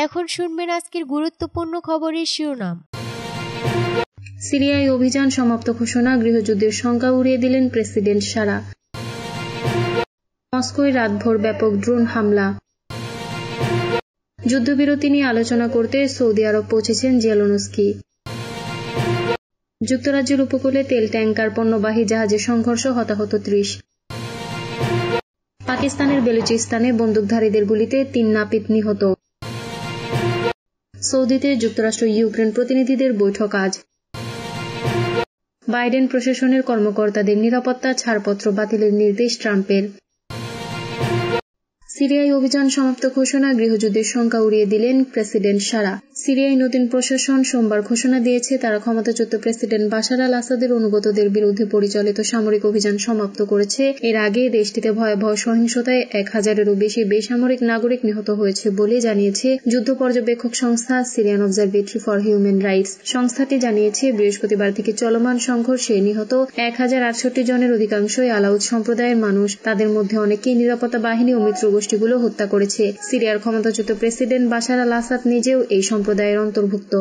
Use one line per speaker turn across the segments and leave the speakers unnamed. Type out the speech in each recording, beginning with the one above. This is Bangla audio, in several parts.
এখন শুনবেন আজকের গুরুত্বপূর্ণ খবরের শিরোনাম।
সিরিয়ায় অভিযান সমাপ্ত ঘোষণা, গৃহযুদ্ধের শঙ্কা উড়িয়ে দিলেন প্রেসিডেন্ট সারা। মস্কোয় রাতভর ব্যাপক ড্রোন হামলা। যুদ্ধবিরতি নিয়ে আলোচনা করতে সৌদি আরব পৌঁছেছেন জেলেনস্কি। যুক্তরাজ্যের উপকূলে তেল ট্যাংকার পণ্যবাহী জাহাজে সংঘর্ষ, হতাহত 30। পাকিস্তানের বেলুচিস্তানে বন্দুকধারীদের গুলিতে 3 নাপিত নিহত। সৌদিতে যুক্তরাষ্ট্র ইউক্রেন প্রতিনিধিদের বৈঠক আজ। বাইডেন প্রশাসনের কর্মকর্তাদের নিরাপত্তা ছাড়পত্র বাতিলের নির্দেশ ট্রাম্পের। সিরিয়ায় অভিযান সমাপ্ত ঘোষণা, গৃহযুদ্ধের শঙ্কা উড়িয়ে দিলেন প্রেসিডেন্ট সারা। সিরিয়ায় নতুন প্রশাসন সোমবার ঘোষণা দিয়েছে তারা ক্ষমতাচ্যুত প্রেসিডেন্ট বাশার আল আসাদের অনুগতদের বিরুদ্ধে পরিচালিত সামরিক অভিযান সমাপ্ত করেছে। এর আগে দেশটিতে ভয়াবহ সহিংসতায় 1000-এরও বেশি বেসামরিক নাগরিক নিহত হয়েছে বলে জানিয়েছে যুদ্ধ পর্যবেক্ষক সংস্থা Syrian observatory for human rights. সংস্থাটি জানিয়েছে বৃহস্পতিবার থেকে চলমান সংঘর্ষে নিহত 1068 জনের অধিকাংশই আলাউদ সম্প্রদায়ের মানুষ। তাদের মধ্যে অনেকেই নিরাপত্তা বাহিনী ও মিত্র গোষ্ঠীগুলো হত্যা করেছে। সিরিয়ার ক্ষমতাচ্যুত প্রেসিডেন্ট বাশার আল আসাদ নিজেও এই সম্প্রদায়ের অন্তর্ভুক্ত।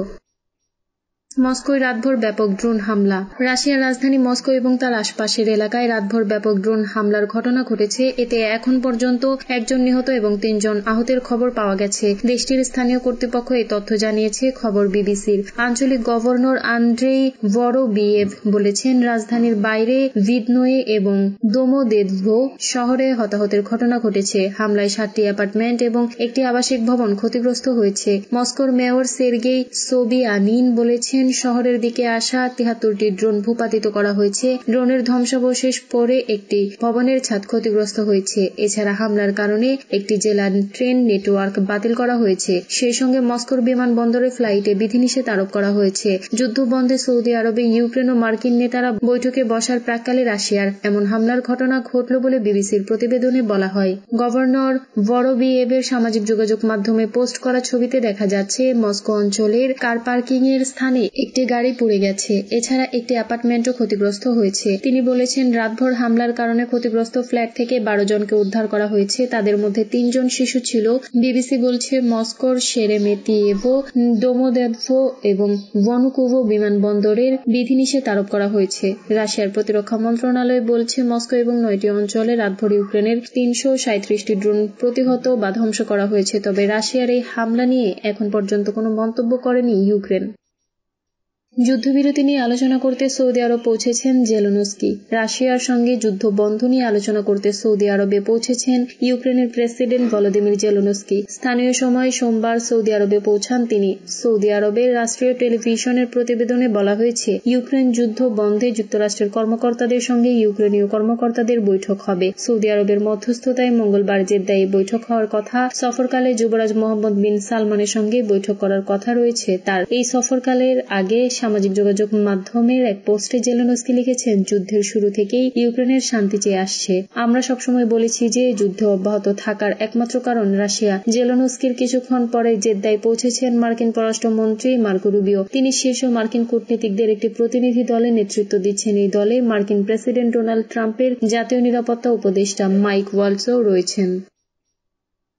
মস্কোয় রাতভর ব্যাপক ড্রোন হামলা। রাশিয়ার রাজধানী মস্কো এবং তার আশপাশের এলাকায় রাতভর ব্যাপক ড্রোন হামলার ঘটনা ঘটেছে। এতে এখন পর্যন্ত 1 জন নিহত এবং 3 জন আহতের খবর পাওয়া গেছে। দেশটির স্থানীয় কর্তৃপক্ষ এই তথ্য জানিয়েছে খবর বিবিসির। আঞ্চলিক গভর্নর আন্দ্রেই ভরোবিয়েভ বলেছেন রাজধানীর বাইরে ভিদনোয়ে এবং দোমোদেদভো শহরে হতাহতের ঘটনা ঘটেছে। হামলায় 7টি অ্যাপার্টমেন্ট এবং একটি আবাসিক ভবন ক্ষতিগ্রস্ত হয়েছে। মস্কোর মেয়র সের্গেই সোবিয়ানিন বলেছেন শহরের দিকে আসা 73টি ড্রোন ভূপাতিত করা হয়েছে। ড্রোনের ধ্বংসাবশেষ পড়ে একটি ভবনের ছাদ ক্ষতিগ্রস্ত হয়েছে। এছাড়া হামলার কারণে একটি জেলার ট্রেন নেটওয়ার্ক বাতিল করা হয়েছে। সেই সঙ্গে মস্কোর বিমানবন্দরে ফ্লাইটে বিধিনিষেধ আরোপ করা হয়েছে। যুদ্ধ বন্ধে সৌদি আরবে ইউক্রেন ও মার্কিন নেতারা বৈঠকে বসার প্রাক্কালে রাশিয়ার এমন হামলার ঘটনা ঘটল বলে বিবিসির প্রতিবেদনে বলা হয়। গভর্নর ভরোবিয়েভের সামাজিক যোগাযোগ মাধ্যমে পোস্ট করা ছবিতে দেখা যাচ্ছে মস্কো অঞ্চলের কার পার্কিং এর স্থানে একটি গাড়ি পুড়ে গেছে। এছাড়া একটি অ্যাপার্টমেন্টও ক্ষতিগ্রস্ত হয়েছে। তিনি বলেছেন রাতভর হামলার কারণে ক্ষতিগ্রস্ত ফ্ল্যাট থেকে 12 জনকে উদ্ধার করা হয়েছে। তাদের মধ্যে 3 জন শিশু ছিল। বিবিসি বলছে মস্কোর শেরেমেতিয়েভো, দোমোদেদভো এবং ভনুকোভো বিমানবন্দরের বিধিনিষেধ আরোপ করা হয়েছে। রাশিয়ার প্রতিরক্ষা মন্ত্রণালয় বলছে মস্কো এবং 9টি অঞ্চলে রাতভর ইউক্রেনের 337টি ড্রোন প্রতিহত বা ধ্বংস করা হয়েছে। তবে রাশিয়ার এই হামলা নিয়ে এখন পর্যন্ত কোনো মন্তব্য করেনি ইউক্রেন। যুদ্ধবিরতি নিয়ে আলোচনা করতে সৌদি আরব পৌঁছেছেন জেলেনস্কি। রাশিয়ার সঙ্গে যুদ্ধ বন্ধ নিয়ে আলোচনা করতে সৌদি আরবে পৌঁছেছেন ইউক্রেনের প্রেসিডেন্ট ভলোদিমির জেলেনস্কি। স্থানীয় সময় সোমবার সৌদি আরবে পৌঁছান তিনি। সৌদি আরবের রাষ্ট্রীয় টেলিভিশনের প্রতিবেদনে বলা হয়েছে ইউক্রেন যুদ্ধ বন্ধে যুক্তরাষ্ট্রের কর্মকর্তাদের সঙ্গে ইউক্রেনীয় কর্মকর্তাদের বৈঠক হবে। সৌদি আরবের মধ্যস্থতায় মঙ্গলবার জেদ্দায় বৈঠক হওয়ার কথা। সফরকালে যুবরাজ মোহাম্মদ বিন সালমানের সঙ্গে বৈঠক করার কথা রয়েছে তার। এই সফরকালের আগে সামাজিক যোগাযোগ মাধ্যমের এক পোস্টে জেলেনস্কি লিখেছেন যুদ্ধের শুরু থেকেই ইউক্রেনের শান্তি চেয়ে আসছে। আমরা সবসময় বলেছি যে যুদ্ধ অব্যাহত থাকার একমাত্র কারণ রাশিয়া। জেলেনস্কির কিছুক্ষণ পরে জেদ্দায় পৌঁছেছেন মার্কিন পররাষ্ট্রমন্ত্রী মার্কো রুবিও। তিনি শীর্ষ মার্কিন কূটনীতিকদের একটি প্রতিনিধি দলে নেতৃত্ব দিচ্ছেন। এই দলে মার্কিন প্রেসিডেন্ট ডোনাল্ড ট্রাম্পের জাতীয় নিরাপত্তা উপদেষ্টা মাইক ওয়ালসও রয়েছেন।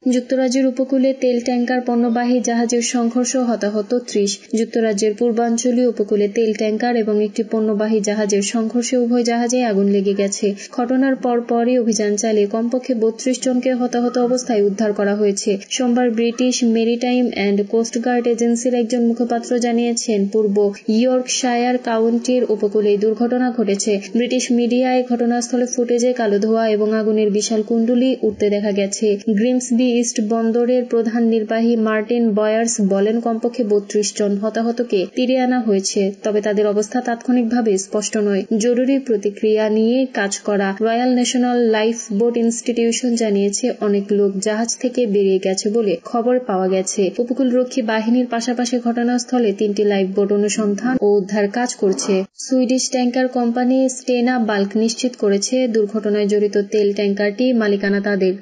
যুক্তরাজ্যের উপকূলে তেল ট্যাংকার পণ্যবাহী জাহাজের সংঘর্ষ, হতাহত 30। যুক্তরাজ্যের পূর্বাঞ্চলীয় উপকূলে তেল ট্যাংকার এবং একটি পণ্যবাহী জাহাজের সংঘর্ষে উভয় জাহাজে আগুন লেগে গেছে। ঘটনার পরপরই অভিযান চালিয়ে কমপক্ষে 32 জনকে হতাহত অবস্থায় উদ্ধার করা হয়েছে। সোমবার ব্রিটিশ মেরিটাইম অ্যান্ড কোস্টগার্ড এজেন্সির একজন মুখপাত্র জানিয়েছেন পূর্ব ইয়র্কশায়ার কাউন্টির উপকূলে এই দুর্ঘটনা ঘটেছে। ব্রিটিশ মিডিয়ায় ঘটনাস্থলে ফুটেজে কালো ধোঁয়া এবং আগুনের বিশাল কুণ্ডলী উঠতে দেখা গেছে। গ্রিমসবি ইস্ট বন্দরের প্রধান নির্বাহী মার্টিন বয়ার্স বলেন কমপক্ষে 32 জন হতাহতকে তীরে আনা হয়েছে। তবে তাদের অবস্থা তাৎক্ষণিকভাবে স্পষ্ট নয়। জরুরি প্রতিক্রিয়া নিয়ে কাজ করা royal national life boat institution জানিয়েছে অনেক লোক জাহাজ থেকে বেরিয়ে গেছে বলে খবর পাওয়া গেছে। উপকূলরক্ষী বাহিনীর পাশাপাশি ঘটনাস্থলে 3টি লাইফ বোট অনুসন্ধান ও উদ্ধার কাজ করছে। Swedish tanker company Stena bulk নিশ্চিত করেছে দুর্ঘটনায় জড়িত তেল ট্যাংকারটি মালিকানা তাদের।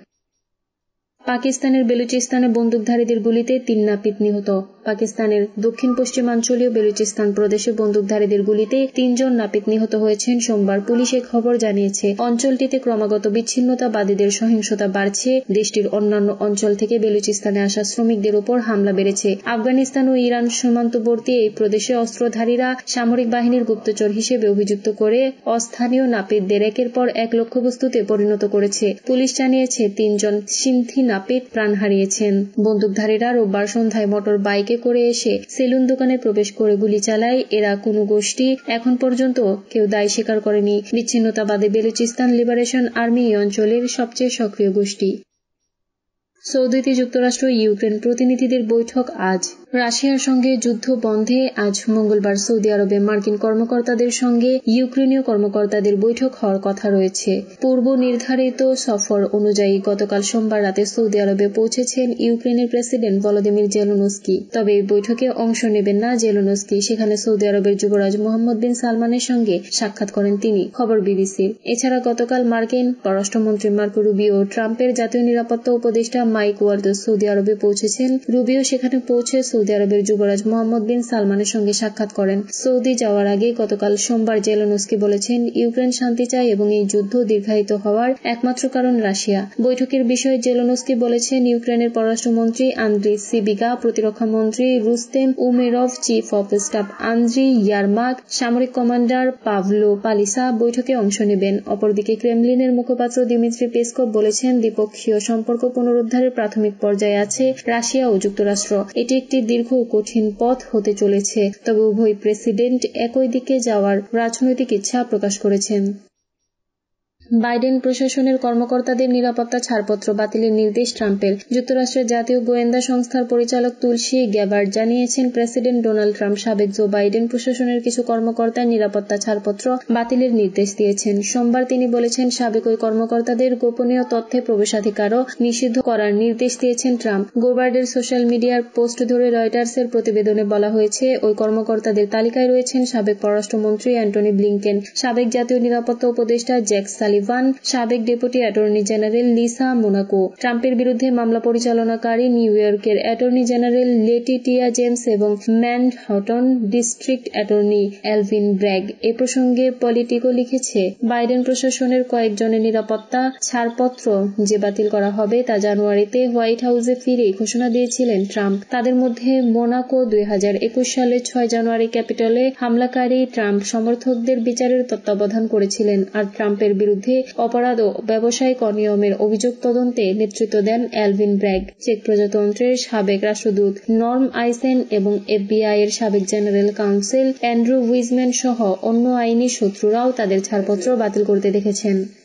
পাকিস্তানের বেলুচিস্তানে বন্দুকধারীদের গুলিতে 3 নাপিত নিহত। পাকিস্তানের দক্ষিণ পশ্চিমাঞ্চলীয় বেলুচিস্তান প্রদেশে বন্দুকধারীদের গুলিতে 3 জন নাপিত নিহত হয়েছেন সোমবার পুলিশ এ খবর জানিয়েছে। অঞ্চলটিতে ক্রমাগত বিচ্ছিন্নতাবাদীদের সহিংসতা বাড়ছে। দেশটির অন্যান্য অঞ্চল থেকে বেলুচিস্তানে আসা শ্রমিকদের উপর হামলা বেড়েছে। আফগানিস্তান ও ইরান সীমান্তবর্তী এই প্রদেশে অস্ত্রধারীরা সামরিক বাহিনীর গুপ্তচর হিসেবে অভিযুক্ত করে অস্থানীয় নাপিতদের একের পর এক লক্ষ্যবস্তুতে পরিণত করেছে। পুলিশ জানিয়েছে 3 জন সিন্ধি নাপিত প্রাণ হারিয়েছেন। বন্দুকধারীরা রোববার সন্ধ্যায় মোটর বাইকে করে এসে সেলুন দোকানে প্রবেশ করে গুলি চালায়। এরা কোনো গোষ্ঠী এখন পর্যন্ত কেউ দায় স্বীকার করেনি। বিচ্ছিন্নতাবাদী বেলুচিস্তান লিবারেশন আর্মি এই অঞ্চলের সবচেয়ে সক্রিয় গোষ্ঠী। সৌদিতে যুক্তরাষ্ট্র ইউক্রেন প্রতিনিধিদের বৈঠক আজ। রাশিয়ার সঙ্গে যুদ্ধ বন্ধে আজ মঙ্গলবার সৌদি আরবে মার্কিন কর্মকর্তাদের সঙ্গে ইউক্রেনীয় কর্মকর্তাদের বৈঠক হওয়ার কথা রয়েছে। পূর্ব নির্ধারিত সফর অনুযায়ী গতকাল সোমবার রাতে সৌদি আরবে পৌঁছেছেন ইউক্রেনের প্রেসিডেন্ট ভলোদিমির জেলেনস্কি। তবে এই বৈঠকে অংশ নেবেন না জেলেনস্কি। সেখানে সৌদি আরবের যুবরাজ মোহাম্মদ বিন সালমানের সঙ্গে সাক্ষাৎ করেন তিনি, খবর বিবিসির। এছাড়া গতকাল মার্কিন পররাষ্ট্রমন্ত্রী মার্কো রুবিও ও ট্রাম্পের জাতীয় নিরাপত্তা উপদেষ্টা মাইক ওয়ালস সৌদি আরবে পৌঁছেছেন। রুবিও সেখানে পৌঁছে সৌদি আরবের যুবরাজ মোহাম্মদ বিন সালমানের সঙ্গে সাক্ষাৎ করেন। সৌদি যাওয়ার আগে গতকাল সোমবার জেলেনস্কি বলেছেন, ইউক্রেন শান্তি চায় এবং এই যুদ্ধ দীর্ঘায়িত হওয়ার একমাত্র কারণ রাশিয়া। বৈঠকের বিষয়ে জেলেনস্কি বলেছেন, ইউক্রেনের পররাষ্ট্রমন্ত্রী আন্দ্রি সিবিগা, প্রতিরক্ষা মন্ত্রী Rustem Umerov, chief of staff Andriy Yermak, সামরিক কমান্ডার পাভলো পালিসা বৈঠকে অংশ নেবেন। অপরদিকে ক্রেমলিনের মুখপাত্র দিমিত্রি পেসকভ বলেছেন, দ্বিপক্ষীয় সম্পর্ক পুনরুদ্ধারের প্রাথমিক পর্যায়ে আছে রাশিয়া ও যুক্তরাষ্ট্র। এটি একটি দীর্ঘ ও কঠিন পথ হতে চলেছে, তবে উভয় প্রেসিডেন্ট একই দিকে যাওয়ার রাজনৈতিক ইচ্ছা প্রকাশ করেছেন। বাইডেন প্রশাসনের কর্মকর্তাদের নিরাপত্তা ছাড়পত্র বাতিলের নির্দেশ ট্রাম্পের। যুক্তরাষ্ট্রের জাতীয় গোয়েন্দা সংস্থার পরিচালক তুলসী গ্যাবার্ড জানিয়েছেন, প্রেসিডেন্ট ডোনাল্ড ট্রাম্প সাবেক জো বাইডেন প্রশাসনের কিছু কর্মকর্তার নিরাপত্তা ছাড়পত্র বাতিলের নির্দেশ দিয়েছেন। সোমবার তিনি বলেছেন, সাবেক ওই কর্মকর্তাদের গোপনীয় তথ্যে প্রবেশাধিকারও নিষিদ্ধ করার নির্দেশ দিয়েছেন ট্রাম্প। গোবার্ডের সোশ্যাল মিডিয়ার পোস্ট ধরে রয়টার্সের প্রতিবেদনে বলা হয়েছে, ওই কর্মকর্তাদের তালিকায় রয়েছেন সাবেক পররাষ্ট্রমন্ত্রী অ্যান্টনি ব্লিংকেন, সাবেক জাতীয় নিরাপত্তা উপদেষ্টা জ্যাক সাবেক ডেপুটি অ্যাটর্নি জেনারেল লিসা মোনাকো, ট্রাম্পের বিরুদ্ধে মামলা পরিচালনাকারী নিউ ইয়র্কের অ্যাটর্নি জেনারেল লেটিটিয়া জেমস এবং Manhattan district attorney Alvin Bragg. এ প্রসঙ্গে পলিটিকো লিখেছে, বাইডেন প্রশাসনের কয়েকজনের নিরাপত্তা ছাড়পত্র যে বাতিল করা হবে তা জানুয়ারিতে হোয়াইট হাউসে ফিরে ঘোষণা দিয়েছিলেন ট্রাম্প। তাদের মধ্যে মোনাকো 2021 সালের 6 জানুয়ারি ক্যাপিটলে হামলাকারী ট্রাম্প সমর্থকদের বিচারের তত্ত্বাবধান করেছিলেন। আর ট্রাম্পের বিরুদ্ধে অপরাধ ও ব্যবসায়িক অনিয়মের অভিযোগ তদন্তে নেতৃত্ব দেন এলভিন ব্র্যাগ। চেক প্রজাতন্ত্রের সাবেক রাষ্ট্রদূত নর্ম আইসেন এবং এফবিআই এর সাবেক জেনারেল কাউন্সিল অ্যান্ড্রু উইজম্যান সহ অন্য আইনি শত্রুরাও তাদের ছাড়পত্র বাতিল করতে দেখেছেন।